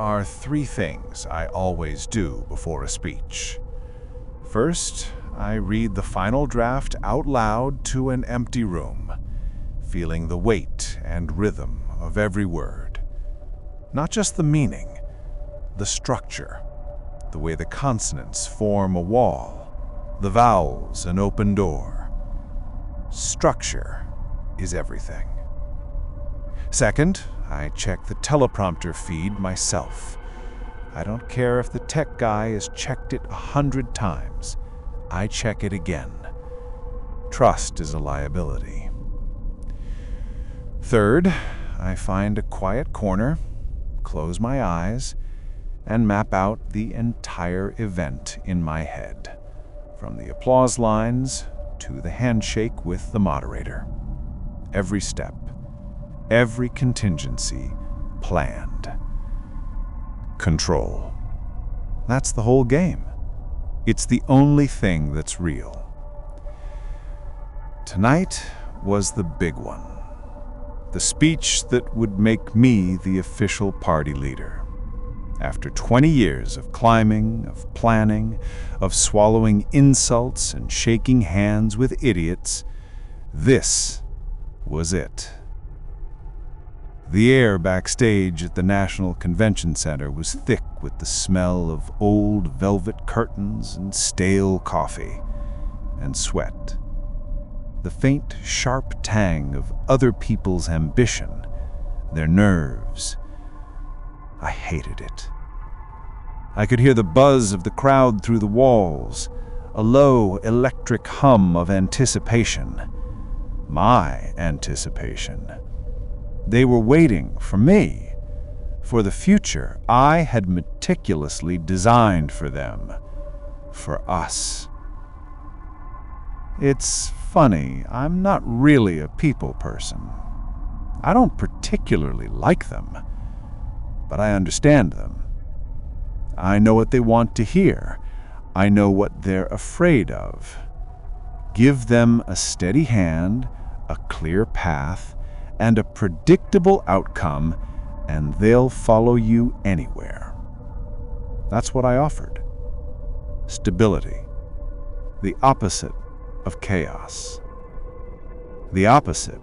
are three things I always do before a speech. First, I read the final draft out loud to an empty room, feeling the weight and rhythm of every word. Not just the meaning, the structure, the way the consonants form a wall, the vowels an open door. Structure is everything. Second, I check the teleprompter feed myself. I don't care if the tech guy has checked it 100 times. I check it again. Trust is a liability. Third, I find a quiet corner, close my eyes, and map out the entire event in my head, from the applause lines to the handshake with the moderator. Every step, every contingency planned. Control. That's the whole game. It's the only thing that's real. Tonight was the big one. The speech that would make me the official party leader. After 20 years of climbing, of planning, of swallowing insults and shaking hands with idiots, this was it. The air backstage at the National Convention Center was thick with the smell of old velvet curtains and stale coffee and sweat. The faint, sharp tang of other people's ambition, their nerves. I hated it. I could hear the buzz of the crowd through the walls, a low, electric hum of anticipation. My anticipation. They were waiting for me, for the future I had meticulously designed for them, for us. It's funny, I'm not really a people person. I don't particularly like them, but I understand them. I know what they want to hear. I know what they're afraid of. Give them a steady hand, a clear path, and a predictable outcome, and they'll follow you anywhere. That's what I offered. Stability. The opposite of chaos. The opposite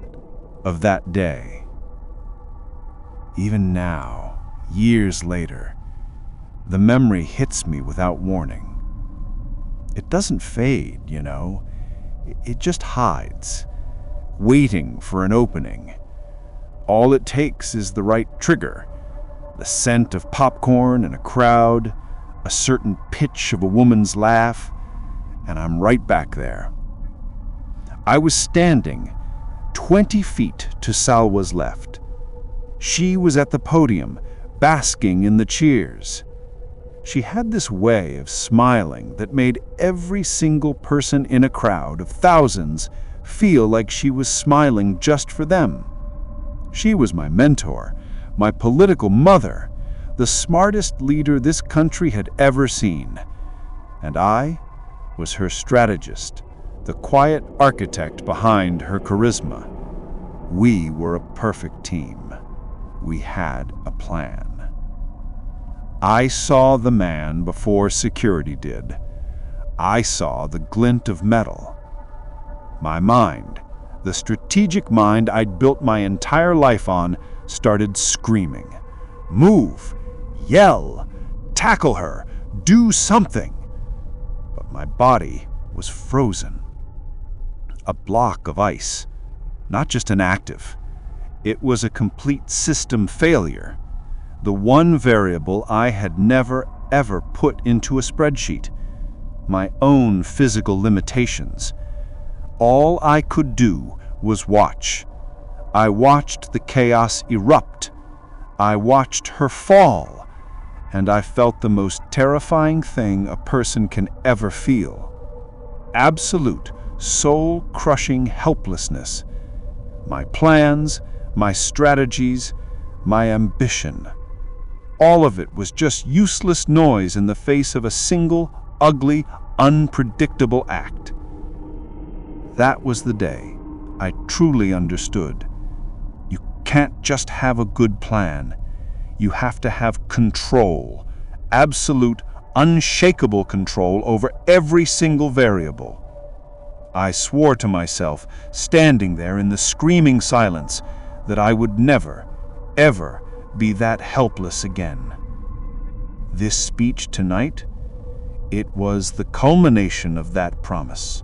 of that day. Even now, years later, the memory hits me without warning. It doesn't fade, you know. It just hides, waiting for an opening. All it takes is the right trigger, the scent of popcorn in a crowd, a certain pitch of a woman's laugh, and I'm right back there. I was standing 20 feet to Salwa's left. She was at the podium, basking in the cheers. She had this way of smiling that made every single person in a crowd of thousands feel like she was smiling just for them. She was my mentor, my political mother, the smartest leader this country had ever seen. And I was her strategist, the quiet architect behind her charisma. We were a perfect team. We had a plan. I saw the man before security did. I saw the glint of metal. My mind, the strategic mind I'd built my entire life on, started screaming. Move! Yell! Tackle her! Do something! But my body was frozen. A block of ice, not just inactive. It was a complete system failure. The one variable I had never, ever put into a spreadsheet. My own physical limitations. All I could do was watch. I watched the chaos erupt. I watched her fall. And I felt the most terrifying thing a person can ever feel. Absolute, soul-crushing helplessness. My plans, my strategies, my ambition. All of it was just useless noise in the face of a single, ugly, unpredictable act. That was the day I truly understood. You can't just have a good plan. You have to have control, absolute, unshakable control over every single variable. I swore to myself, standing there in the screaming silence, that I would never, ever be that helpless again. This speech tonight, it was the culmination of that promise,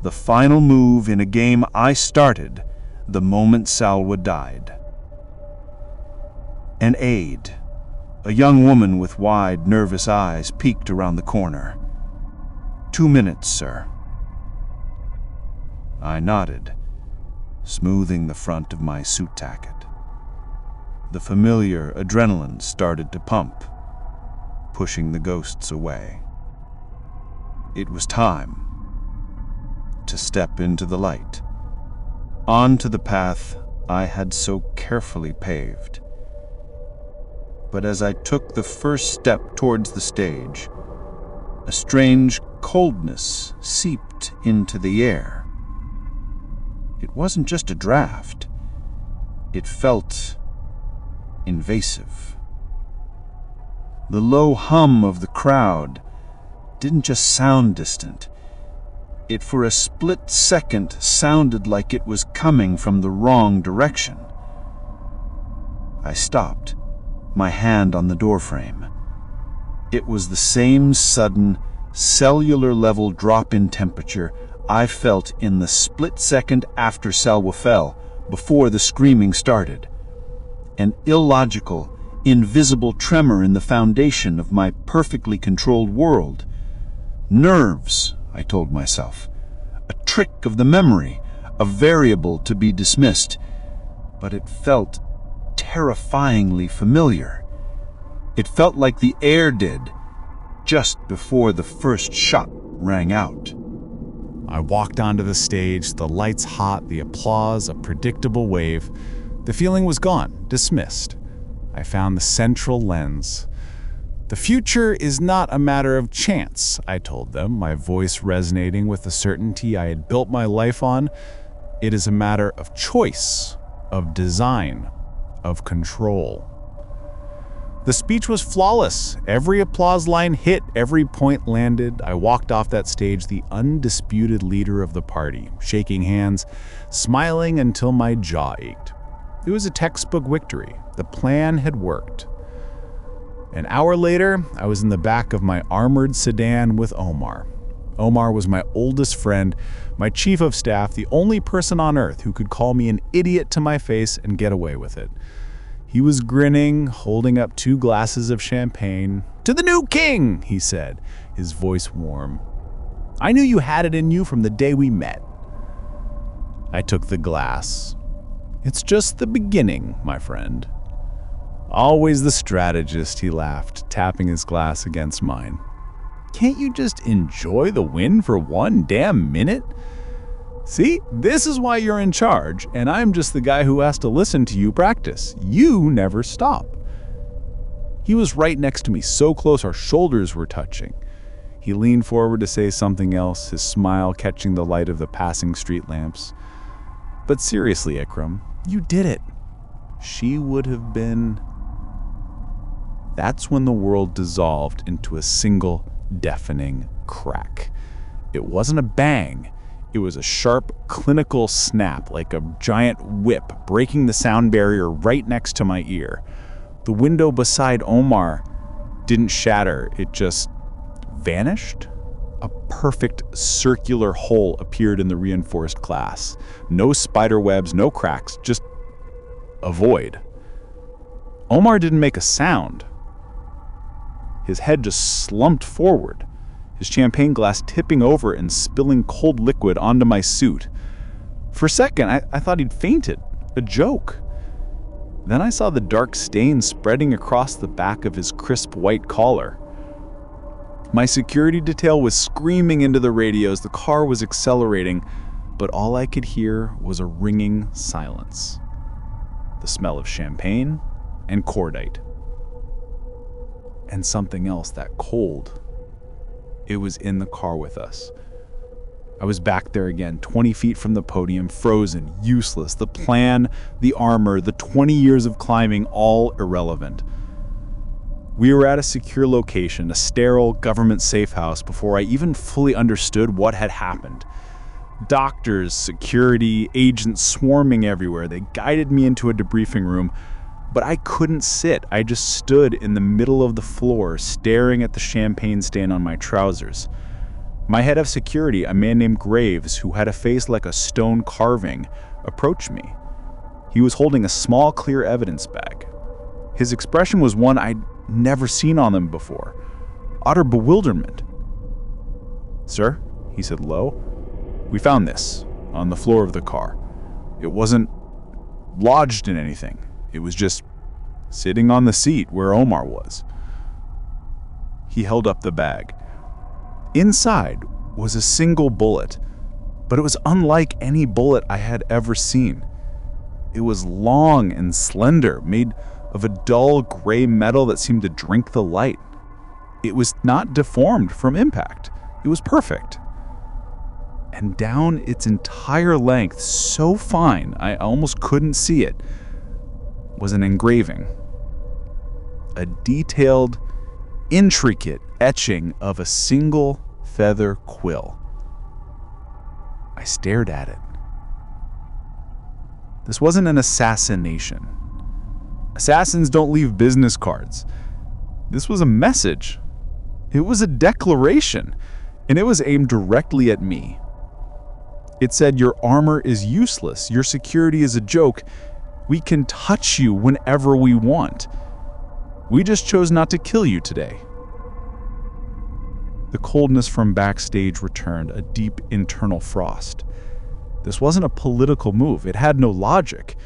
the final move in a game I started the moment Salwa died. An aide, a young woman with wide, nervous eyes, peeked around the corner. 2 minutes, sir. I nodded, smoothing the front of my suit jacket. The familiar adrenaline started to pump, pushing the ghosts away. It was time to step into the light, onto the path I had so carefully paved. But as I took the first step towards the stage, a strange coldness seeped into the air. It wasn't just a draft. It felt invasive. The low hum of the crowd didn't just sound distant. It for a split second sounded like it was coming from the wrong direction. I stopped, my hand on the doorframe. It was the same sudden, cellular-level drop in temperature I felt in the split second after Salwa fell, before the screaming started. An illogical, invisible tremor in the foundation of my perfectly controlled world. Nerves, I told myself. A trick of the memory, a variable to be dismissed. But it felt terrifyingly familiar. It felt like the air did, just before the first shot rang out. I walked onto the stage, the lights hot, the applause, a predictable wave. The feeling was gone, dismissed. I found the central lens. The future is not a matter of chance, I told them, my voice resonating with the certainty I had built my life on. It is a matter of choice, of design, of control. The speech was flawless. Every applause line hit, every point landed. I walked off that stage the undisputed leader of the party, shaking hands, smiling until my jaw ached. It was a textbook victory. The plan had worked. An hour later, I was in the back of my armored sedan with Omar. Omar was my oldest friend, my chief of staff, the only person on earth who could call me an idiot to my face and get away with it. He was grinning, holding up 2 glasses of champagne. "To the new king," he said, his voice warm. "I knew you had it in you from the day we met." I took the glass. "It's just the beginning, my friend." "Always the strategist," he laughed, tapping his glass against mine. "Can't you just enjoy the win for 1 damn minute? See, this is why you're in charge, and I'm just the guy who has to listen to you practice. You never stop." He was right next to me, so close our shoulders were touching. He leaned forward to say something else, his smile catching the light of the passing street lamps. "But seriously, Ikram, you did it." She would have been... That's when the world dissolved into a single, deafening crack. It wasn't a bang. It was a sharp, clinical snap, like a giant whip, breaking the sound barrier right next to my ear. The window beside Omar didn't shatter, it just vanished. A perfect circular hole appeared in the reinforced glass. No spider webs, no cracks, just a void. Omar didn't make a sound. His head just slumped forward, his champagne glass tipping over and spilling cold liquid onto my suit. For a second, I thought he'd fainted, a joke. Then I saw the dark stain spreading across the back of his crisp white collar. My security detail was screaming into the radios, the car was accelerating, but all I could hear was a ringing silence. The smell of champagne and cordite. And something else, that cold. It was in the car with us. I was back there again, 20 feet from the podium, frozen, useless. The plan, the armor, the 20 years of climbing, all irrelevant. We were at a secure location, a sterile government safe house, before I even fully understood what had happened. Doctors, security, agents swarming everywhere. They guided me into a debriefing room, but I couldn't sit. I just stood in the middle of the floor, staring at the champagne stain on my trousers. My head of security, a man named Graves, who had a face like a stone carving, approached me. He was holding a small, clear evidence bag. His expression was one I'd never seen on him before. Utter bewilderment. "Sir," he said low, "we found this on the floor of the car. It wasn't lodged in anything. It was just sitting on the seat where Omar was." He held up the bag. Inside was a single bullet, but it was unlike any bullet I had ever seen. It was long and slender, made of a dull gray metal that seemed to drink the light. It was not deformed from impact. It was perfect. And down its entire length, so fine I almost couldn't see it, was an engraving. A detailed, intricate etching of a single feather quill. I stared at it. This wasn't an assassination. Assassins don't leave business cards. This was a message. It was a declaration, and it was aimed directly at me. It said, "Your armor is useless. Your security is a joke. We can touch you whenever we want. We just chose not to kill you today." The coldness from backstage returned, a deep internal frost. This wasn't a political move. It had no logic,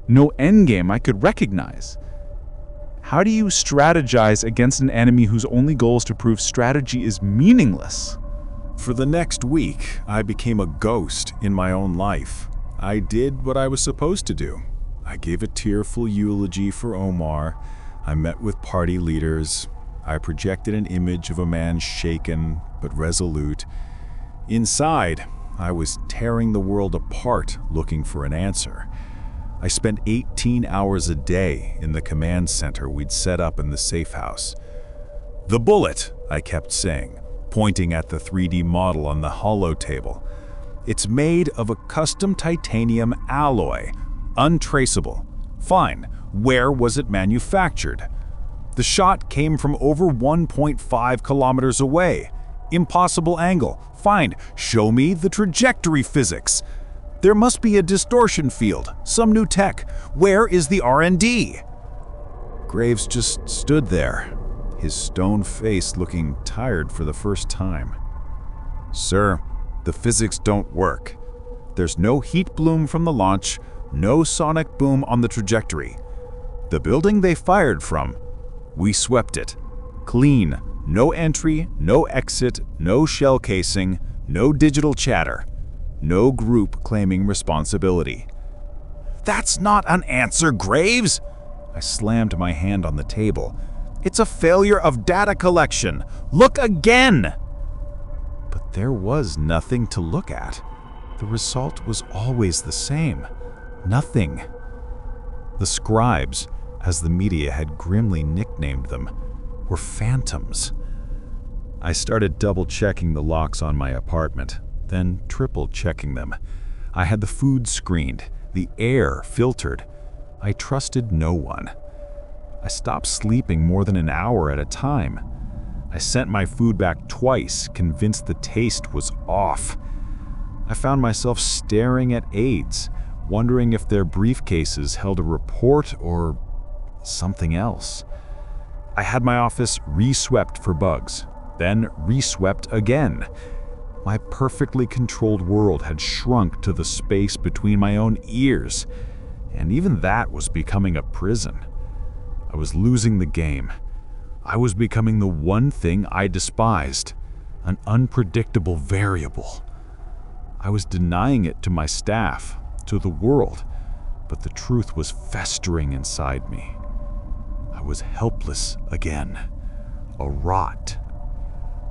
no endgame I could recognize. How do you strategize against an enemy whose only goal is to prove strategy is meaningless? For the next week, I became a ghost in my own life. I did what I was supposed to do. I gave a tearful eulogy for Omar. I met with party leaders. I projected an image of a man shaken but resolute. Inside, I was tearing the world apart looking for an answer. I spent 18 hours a day in the command center we'd set up in the safe house. "The bullet," I kept saying, pointing at the 3D model on the holo table. "It's made of a custom titanium alloy, untraceable. Fine, where was it manufactured? The shot came from over 1.5 kilometers away. Impossible angle. Fine, show me the trajectory physics. There must be a distortion field, some new tech. Where is the R&D? Graves just stood there, his stone face looking tired for the first time. "Sir, the physics don't work. There's no heat bloom from the launch, no sonic boom on the trajectory. The building they fired from, we swept it. Clean, no entry, no exit, no shell casing, no digital chatter. No group claiming responsibility." "That's not an answer, Graves!" I slammed my hand on the table. "It's a failure of data collection. Look again!" But there was nothing to look at. The result was always the same. Nothing. The Scribes, as the media had grimly nicknamed them, were phantoms. I started double-checking the locks on my apartment, then triple-checking them. I had the food screened, the air filtered. I trusted no one. I stopped sleeping more than an hour at a time. I sent my food back twice, convinced the taste was off. I found myself staring at aides, wondering if their briefcases held a report or something else. I had my office re-swept for bugs, then re-swept again. My perfectly controlled world had shrunk to the space between my own ears, and even that was becoming a prison. I was losing the game. I was becoming the one thing I despised, an unpredictable variable. I was denying it to my staff, to the world, but the truth was festering inside me. I was helpless again, a rot.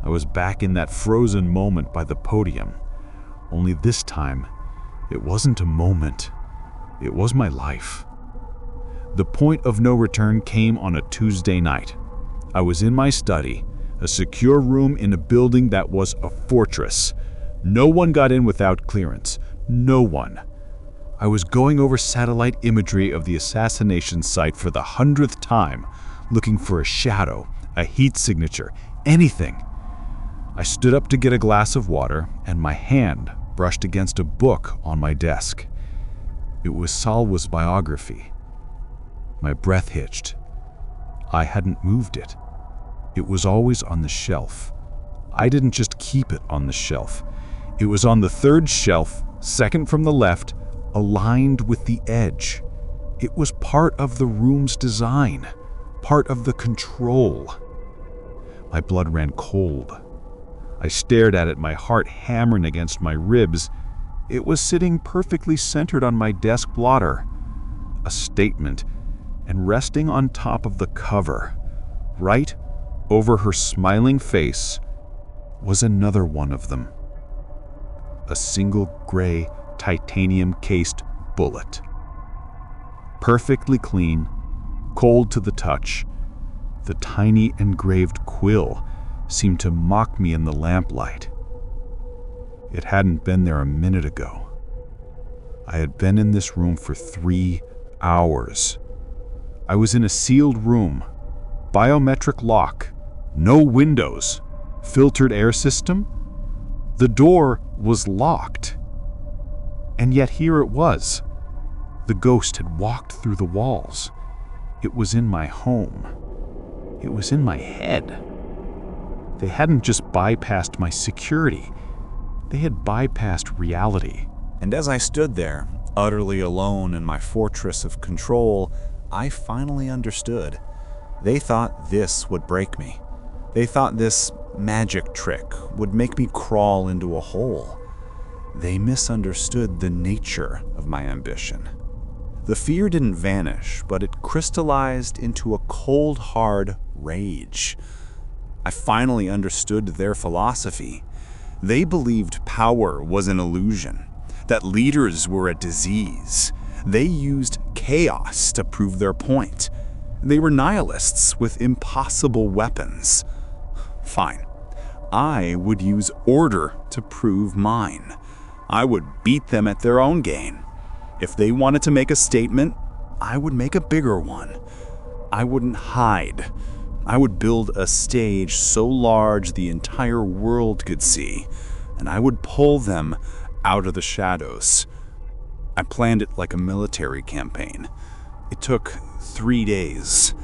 I was back in that frozen moment by the podium, only this time it wasn't a moment, it was my life. The point of no return came on a Tuesday night. I was in my study, a secure room in a building that was a fortress. No one got in without clearance. No one. I was going over satellite imagery of the assassination site for the 100th time, looking for a shadow, a heat signature, anything. I stood up to get a glass of water, and my hand brushed against a book on my desk. It was Salwa's biography. My breath hitched. I hadn't moved it. It was always on the shelf. I didn't just keep it on the shelf. It was on the third shelf, second from the left, aligned with the edge. It was part of the room's design, part of the control. My blood ran cold. I stared at it, my heart hammering against my ribs. It was sitting perfectly centered on my desk blotter. A statement, and resting on top of the cover, right over her smiling face, was another one of them. A single gray, titanium-cased bullet. Perfectly clean, cold to the touch, the tiny engraved quill seemed to mock me in the lamplight. It hadn't been there a minute ago. I had been in this room for 3 hours. I was in a sealed room, biometric lock, no windows, filtered air system. The door was locked. And yet here it was. The ghost had walked through the walls. It was in my home. It was in my head. They hadn't just bypassed my security. They had bypassed reality. And as I stood there, utterly alone in my fortress of control, I finally understood. They thought this would break me. They thought this magic trick would make me crawl into a hole. They misunderstood the nature of my ambition. The fear didn't vanish, but it crystallized into a cold, hard rage. I finally understood their philosophy. They believed power was an illusion, that leaders were a disease. They used chaos to prove their point. They were nihilists with impossible weapons. Fine. I would use order to prove mine. I would beat them at their own game. If they wanted to make a statement, I would make a bigger one. I wouldn't hide. I would build a stage so large the entire world could see, and I would pull them out of the shadows. I planned it like a military campaign. It took 3 days.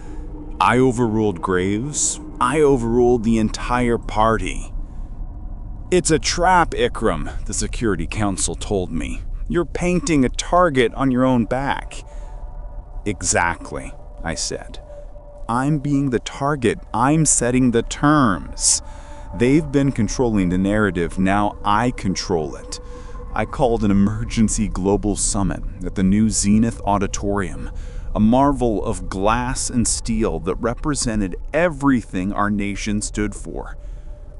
I overruled Graves. I overruled the entire party. "It's a trap, Ikram," the Security Council told me. "You're painting a target on your own back." "Exactly," I said. "I'm being the target. I'm setting the terms. They've been controlling the narrative. Now I control it." I called an emergency global summit at the new Zenith Auditorium, a marvel of glass and steel that represented everything our nation stood for.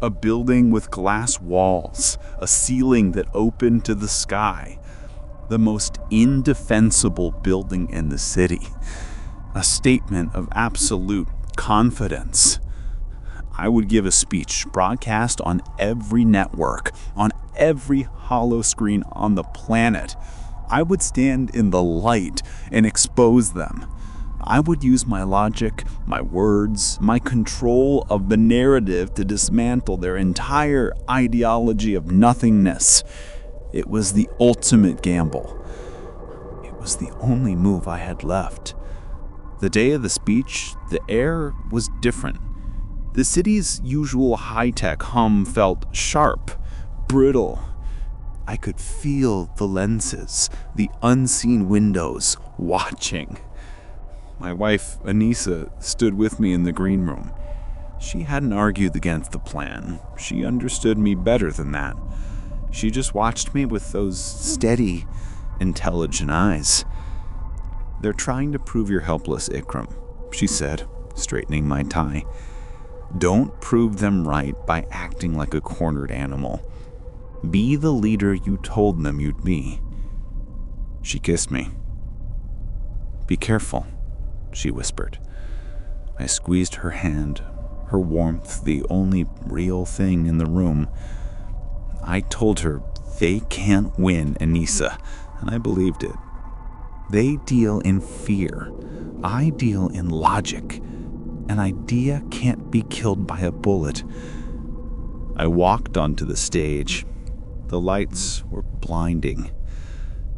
A building with glass walls, a ceiling that opened to the sky, the most indefensible building in the city. A statement of absolute confidence. I would give a speech broadcast on every network, on every hollow screen on the planet. I would stand in the light and expose them. I would use my logic, my words, my control of the narrative to dismantle their entire ideology of nothingness. It was the ultimate gamble. It was the only move I had left. The day of the speech, the air was different. The city's usual high-tech hum felt sharp, brittle. I could feel the lenses, the unseen windows, watching. My wife, Anissa, stood with me in the green room. She hadn't argued against the plan. She understood me better than that. She just watched me with those steady, intelligent eyes. "They're trying to prove you're helpless, Ikram," she said, straightening my tie. "Don't prove them right by acting like a cornered animal. Be the leader you told them you'd be." She kissed me. "Be careful," she whispered. I squeezed her hand, her warmth the only real thing in the room. I told her they can't win Anissa, and I believed it. They deal in fear. I deal in logic. An idea can't be killed by a bullet. I walked onto the stage. The lights were blinding.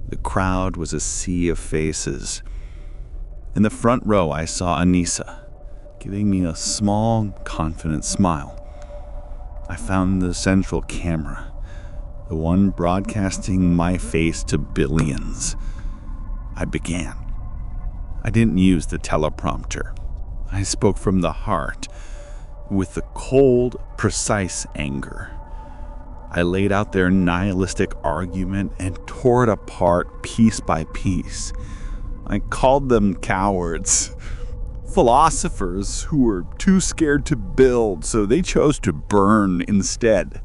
The crowd was a sea of faces. In the front row, I saw Anissa, giving me a small, confident smile. I found the central camera, the one broadcasting my face to billions. I began. I didn't use the teleprompter. I spoke from the heart, with the cold, precise anger. I laid out their nihilistic argument and tore it apart piece by piece. I called them cowards, philosophers who were too scared to build, so they chose to burn instead.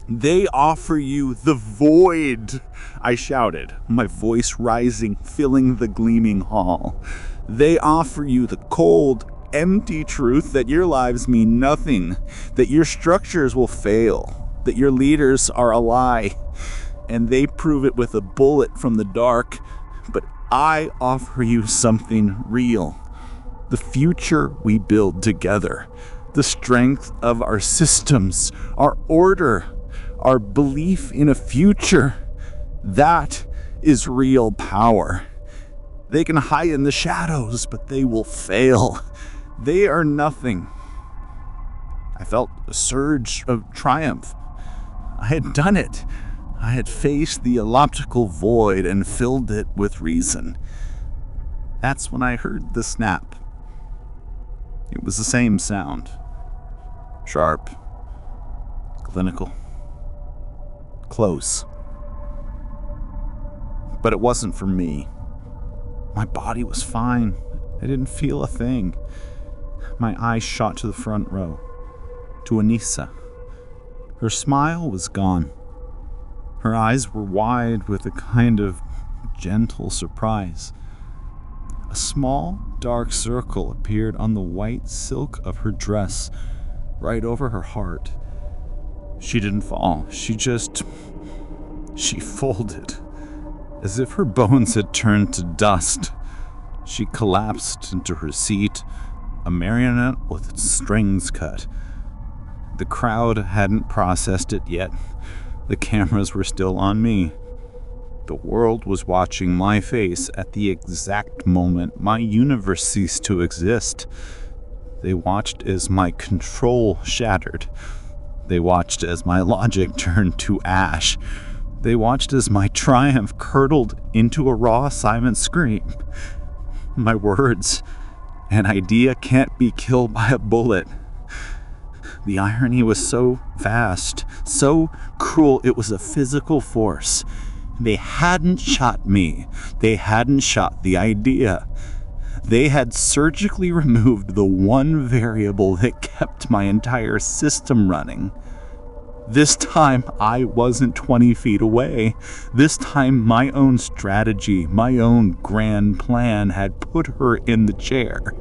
They offer you the void, I shouted, my voice rising, filling the gleaming hall. They offer you the cold, empty truth that your lives mean nothing, that your structures will fail, that your leaders are a lie, and they prove it with a bullet from the dark. But I offer you something real, the future we build together, the strength of our systems, our order, our belief in a future. That is real power. They can hide in the shadows, but they will fail. They are nothing. I felt a surge of triumph. I had done it. I had faced the illogical void and filled it with reason. That's when I heard the snap. It was the same sound. Sharp. Clinical. Close. But it wasn't for me. My body was fine. I didn't feel a thing. My eyes shot to the front row, to Anissa. Her smile was gone. Her eyes were wide with a kind of gentle surprise. A small, dark circle appeared on the white silk of her dress, right over her heart. She didn't fall. She folded, as if her bones had turned to dust. She collapsed into her seat, a marionette with its strings cut. The crowd hadn't processed it yet. The cameras were still on me. The world was watching my face at the exact moment my universe ceased to exist. They watched as my control shattered. They watched as my logic turned to ash. They watched as my triumph curdled into a raw, silent scream. My words, an idea can't be killed by a bullet. The irony was so vast, so cruel, it was a physical force. They hadn't shot me. They hadn't shot the idea. They had surgically removed the one variable that kept my entire system running. This time, I wasn't 20 feet away. This time, my own strategy, my own grand plan had put her in the chair.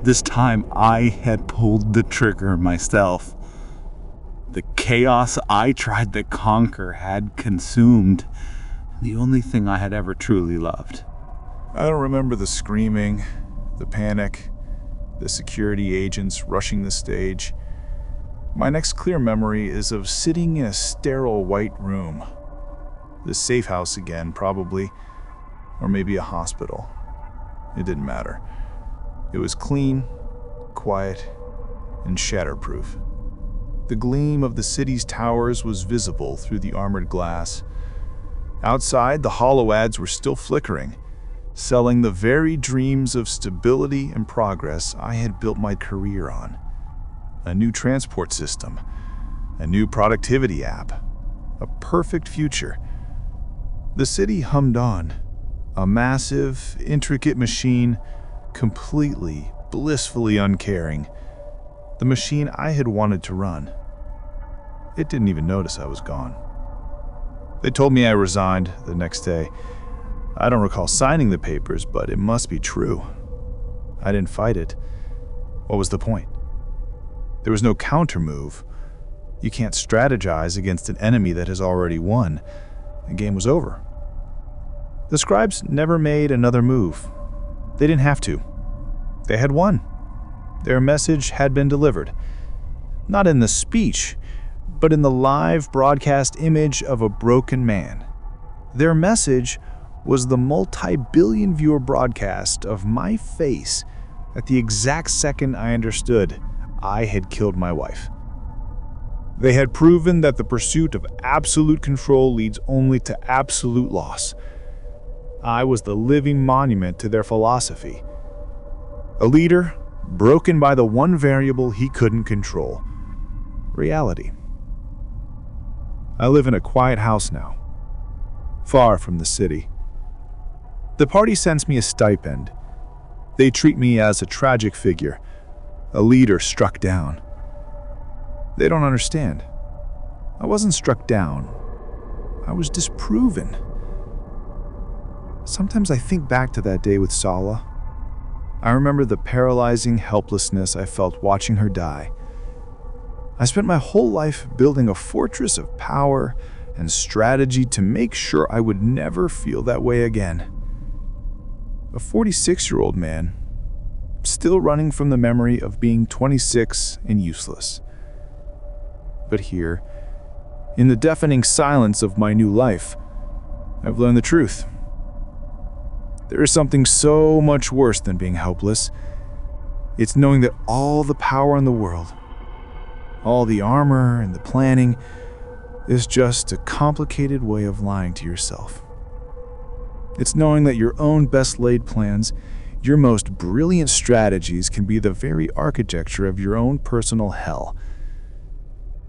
This time, I had pulled the trigger myself. The chaos I tried to conquer had consumed the only thing I had ever truly loved. I don't remember the screaming, the panic, the security agents rushing the stage. My next clear memory is of sitting in a sterile white room. The safe house again, probably, or maybe a hospital. It didn't matter. It was clean, quiet, and shatterproof. The gleam of the city's towers was visible through the armored glass. Outside, the hollow ads were still flickering, selling the very dreams of stability and progress I had built my career on. A new transport system, a new productivity app, a perfect future. The city hummed on, a massive, intricate machine, completely, blissfully uncaring. The machine I had wanted to run. It didn't even notice I was gone. They told me I resigned the next day. I don't recall signing the papers, but it must be true. I didn't fight it. What was the point? There was no counter move. You can't strategize against an enemy that has already won. The game was over. The Scribes never made another move. They didn't have to. They had won. Their message had been delivered. Not in the speech, but in the live broadcast image of a broken man. Their message was the multi-billion viewer broadcast of my face at the exact second I understood I had killed my wife. They had proven that the pursuit of absolute control leads only to absolute loss. I was the living monument to their philosophy. A leader broken by the one variable he couldn't control: reality. I live in a quiet house now, far from the city. The party sends me a stipend. They treat me as a tragic figure, a leader struck down. They don't understand. I wasn't struck down. I was disproven. Sometimes I think back to that day with Sala. I remember the paralyzing helplessness I felt watching her die. I spent my whole life building a fortress of power and strategy to make sure I would never feel that way again. A 46-year-old man, still running from the memory of being 26 and useless. But here, in the deafening silence of my new life, I've learned the truth. There is something so much worse than being helpless. It's knowing that all the power in the world, all the armor and the planning, is just a complicated way of lying to yourself. It's knowing that your own best-laid plans, your most brilliant strategies can be the very architecture of your own personal hell.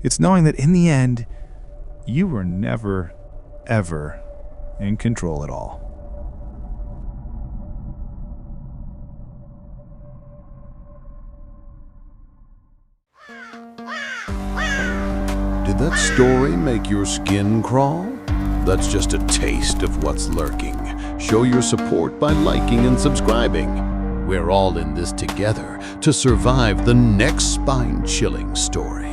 It's knowing that in the end, you were never, ever in control at all. Did that story make your skin crawl? That's just a taste of what's lurking. Show your support by liking and subscribing. We're all in this together to survive the next spine-chilling story.